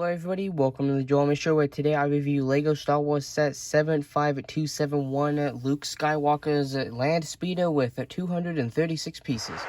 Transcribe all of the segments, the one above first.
Hello everybody, welcome to the Joel Show, where today I review LEGO Star Wars set 75271 Luke Skywalker's Landspeeder with 236 pieces.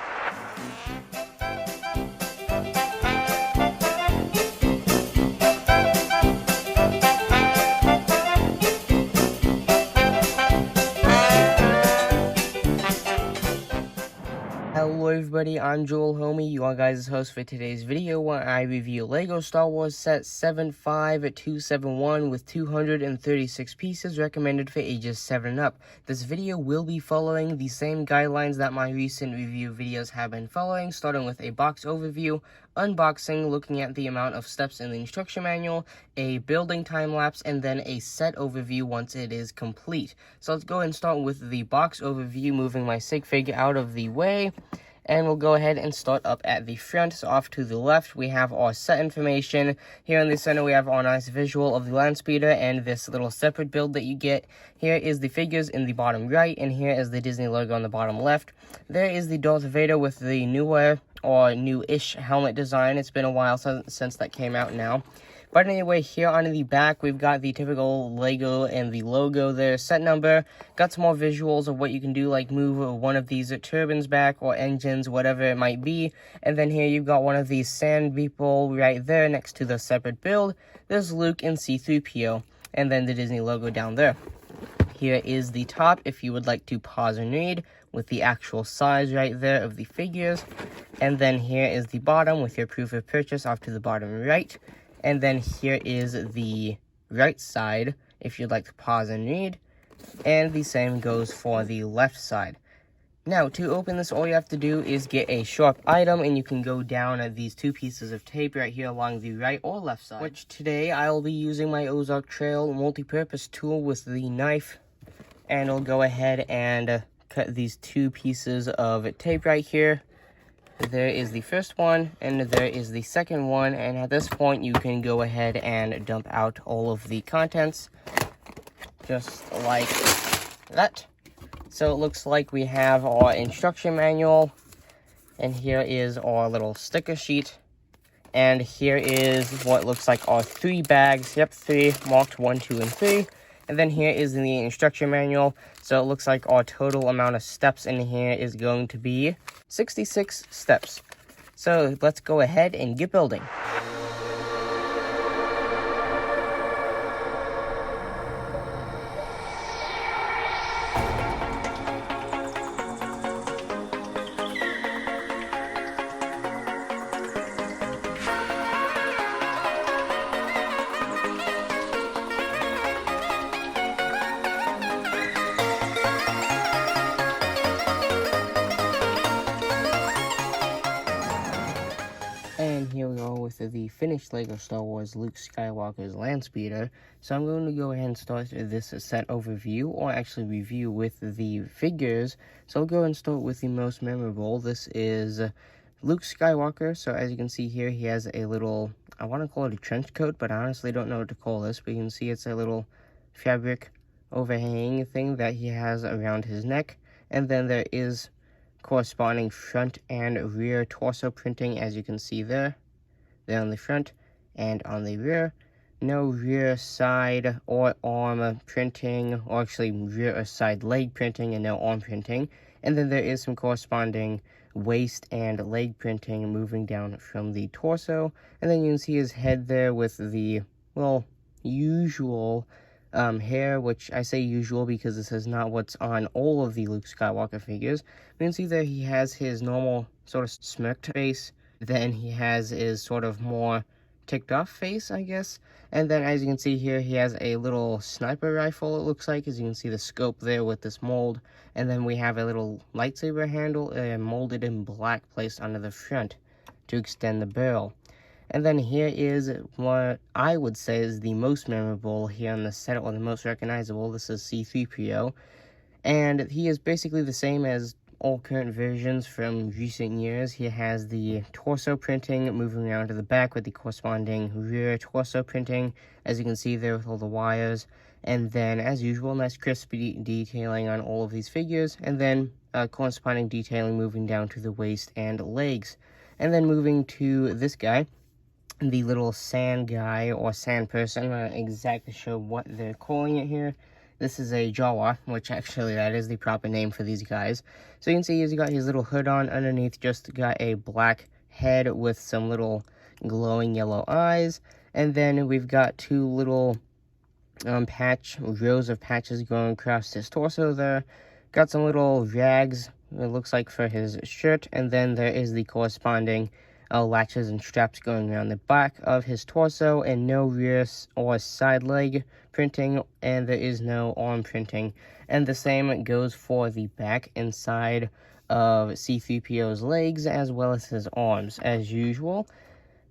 Hello everybody, I'm Joel Homie, your guys' host for today's video, where I review LEGO Star Wars set 75271 with 236 pieces, recommended for ages 7 and up. This video will be following the same guidelines that my recent review videos have been following, starting with a box overview, unboxing, looking at the amount of steps in the instruction manual, a building time lapse, and then a set overview once it is complete. So let's go ahead and start with the box overview, moving my sig figure out of the way. And we'll go ahead and start up at the front. So off to the left, we have our set information. Here in the center, we have our nice visual of the Landspeeder and this little separate build that you get. Here is the figures in the bottom right, and here is the Disney logo on the bottom left. There is the Darth Vader with the newer or new-ish helmet design. It's been a while since that came out now. But anyway, here on the back, we've got the typical Lego and the logo there, set number. Got some more visuals of what you can do, like move one of these turbines back or engines, whatever it might be. And then here you've got one of these sand people right there next to the separate build. There's Luke and C-3PO, and then the Disney logo down there. Here is the top, if you would like to pause and read, with the actual size right there of the figures. And then here is the bottom with your proof of purchase off to the bottom right. And then here is the right side, if you'd like to pause and read. And the same goes for the left side. Now, to open this, all you have to do is get a sharp item, and you can go down at these two pieces of tape right here along the right or left side. Which today, I'll be using my Ozark Trail multi-purpose tool with the knife. And I'll go ahead and cut these two pieces of tape right here. There is the first one, and there is the second one, and at this point you can go ahead and dump out all of the contents, just like that. So it looks like we have our instruction manual, and here is our little sticker sheet, and here is what looks like our 3 bags, yep, 3, marked 1, 2, and 3. And then here is the instruction manual. So it looks like our total amount of steps in here is going to be 66 steps. So let's go ahead and get building. And here we are with the finished LEGO Star Wars Luke Skywalker's Landspeeder. So I'm going to go ahead and start this set overview, or actually review, with the figures. So I'll go ahead and start with the most memorable. This is Luke Skywalker. So as you can see here, he has a little, I want to call it a trench coat, but I honestly don't know what to call this. But you can see it's a little fabric overhanging thing that he has around his neck. And then there is corresponding front and rear torso printing, as you can see there on the front and on the rear. No rear side or arm printing, or actually rear or side leg printing, and no arm printing. And then there is some corresponding waist and leg printing moving down from the torso. And then you can see his head there with the, well, usual hair, which I say usual because this is not what's on all of the Luke Skywalker figures. You can see that he has his normal sort of smirked face, then he has his sort of more ticked off face, I guess. And then as you can see here, he has a little sniper rifle, it looks like, as you can see the scope there with this mold. And then we have a little lightsaber handle molded in black placed under the front to extend the barrel. And then here is what I would say is the most memorable here on the set, or the most recognizable. This is C-3PO. And he is basically the same as all current versions from recent years. He has the torso printing moving around to the back with the corresponding rear torso printing, as you can see there with all the wires. And then, as usual, nice crispy detailing on all of these figures. And then corresponding detailing moving down to the waist and legs. And then moving to this guy. the little sand guy or sand person. I'm not exactly sure what they're calling it here. This is a Jawa, which actually that is the proper name for these guys. So you can see he's got his little hood on. Underneath just got a black head with some little glowing yellow eyes. And then we've got two little rows of patches going across his torso there. Got some little rags, it looks like, for his shirt. And then there is the corresponding latches and straps going around the back of his torso, and no rear or side leg printing, and there is no arm printing. And the same goes for the back and side of C-3PO's legs, as well as his arms, as usual.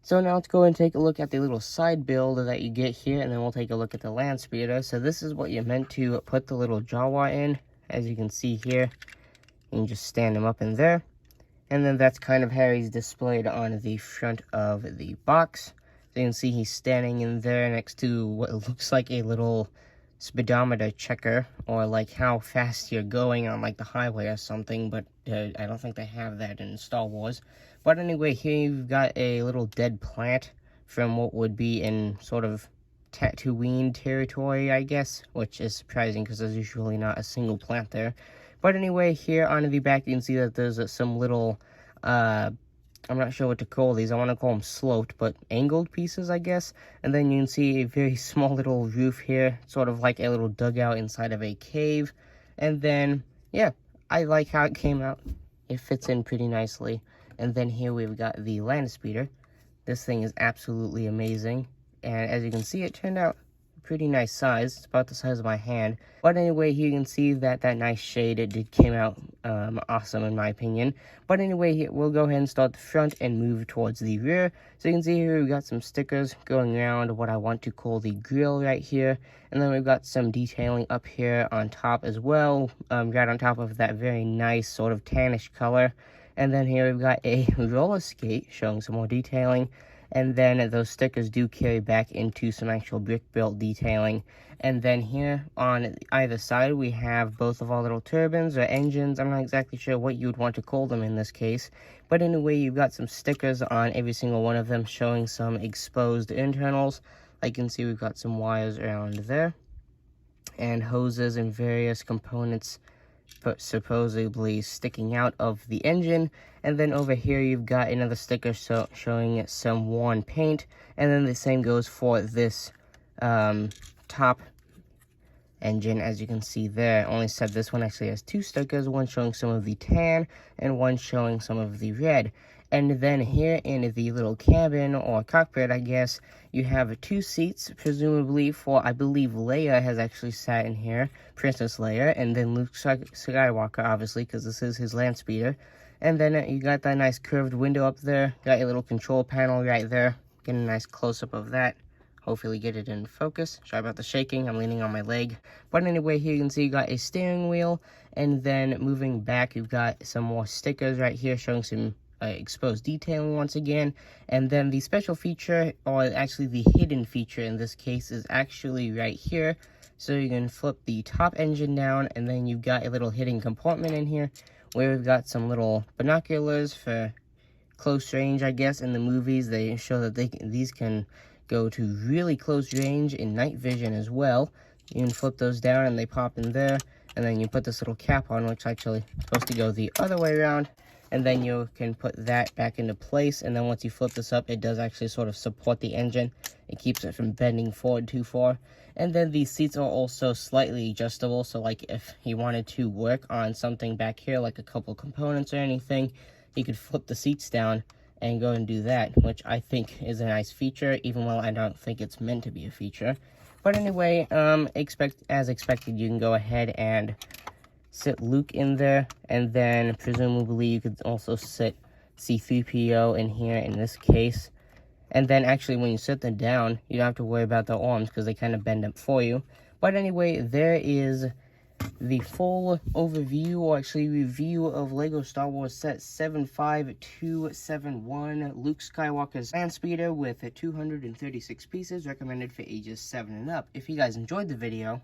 So now let's go and take a look at the little side build that you get here, and then we'll take a look at the Landspeeder. So this is what you're meant to put the little Jawa in. As you can see here, you can just stand him up in there. And then that's kind of how he's displayed on the front of the box. So you can see he's standing in there next to what looks like a little speedometer checker, or like how fast you're going on like the highway or something, but I don't think they have that in Star Wars. But anyway, here you've got a little dead plant from what would be in sort of Tatooine territory, I guess, which is surprising because there's usually not a single plant there. But anyway, here on the back, you can see that there's some little, I'm not sure what to call these. I want to call them sloped, but angled pieces, I guess. And then you can see a very small little roof here, sort of like a little dugout inside of a cave. And then, yeah, I like how it came out. It fits in pretty nicely. And then here we've got the Landspeeder. This thing is absolutely amazing. And as you can see, it turned out pretty nice size. It's about the size of my hand. But anyway, here you can see that nice shade, it came out awesome in my opinion. But anyway, we'll go ahead and start the front and move towards the rear. So you can see here we've got some stickers going around what I want to call the grill right here. And then we've got some detailing up here on top as well, right on top of that very nice sort of tannish color. And then here we've got a roller skate showing some more detailing. And then those stickers do carry back into some actual brick built detailing. And then here on either side, we have both of our little turbines or engines. I'm not exactly sure what you would want to call them in this case. But anyway, you've got some stickers on every single one of them showing some exposed internals. Like you can see, we've got some wires around there. And hoses and various components but supposedly sticking out of the engine. And then over here you've got another sticker showing some worn paint. And then the same goes for this top engine, as you can see there. Only said this one actually has two stickers, one showing some of the tan and one showing some of the red. And then here in the little cabin or cockpit, I guess, you have two seats, presumably for, I believe Leia has actually sat in here, Princess Leia, and then Luke Skywalker, obviously, because this is his Landspeeder. And then you got that nice curved window up there, got a little control panel right there, get a nice close-up of that. Hopefully get it in focus. Sorry about the shaking, I'm leaning on my leg. But anyway, here you can see you got a steering wheel, and then moving back, you've got some more stickers right here showing some exposed detailing once again. And then the special feature, or actually the hidden feature in this case, is actually right here. So you can flip the top engine down, and then you've got a little hidden compartment in here where we've got some little binoculars for close range. I guess in the movies they show that these can go to really close range in night vision as well. You can flip those down and they pop in there, and then you put this little cap on, which actually supposed to go the other way around. And then you can put that back into place, and then once you flip this up, it does actually sort of support the engine. It keeps it from bending forward too far. And then these seats are also slightly adjustable, so like if you wanted to work on something back here, like a couple components or anything, you could flip the seats down and go and do that, which I think is a nice feature, even though I don't think it's meant to be a feature. But anyway, as expected, you can go ahead and sit Luke in there, and then presumably you could also sit C-3PO in here in this case. And then actually when you sit them down, you don't have to worry about the arms because they kind of bend up for you. But anyway, there is the full overview, or actually review, of LEGO Star Wars set 75271 Luke Skywalker's Landspeeder with 236 pieces, recommended for ages 7 and up. If you guys enjoyed the video,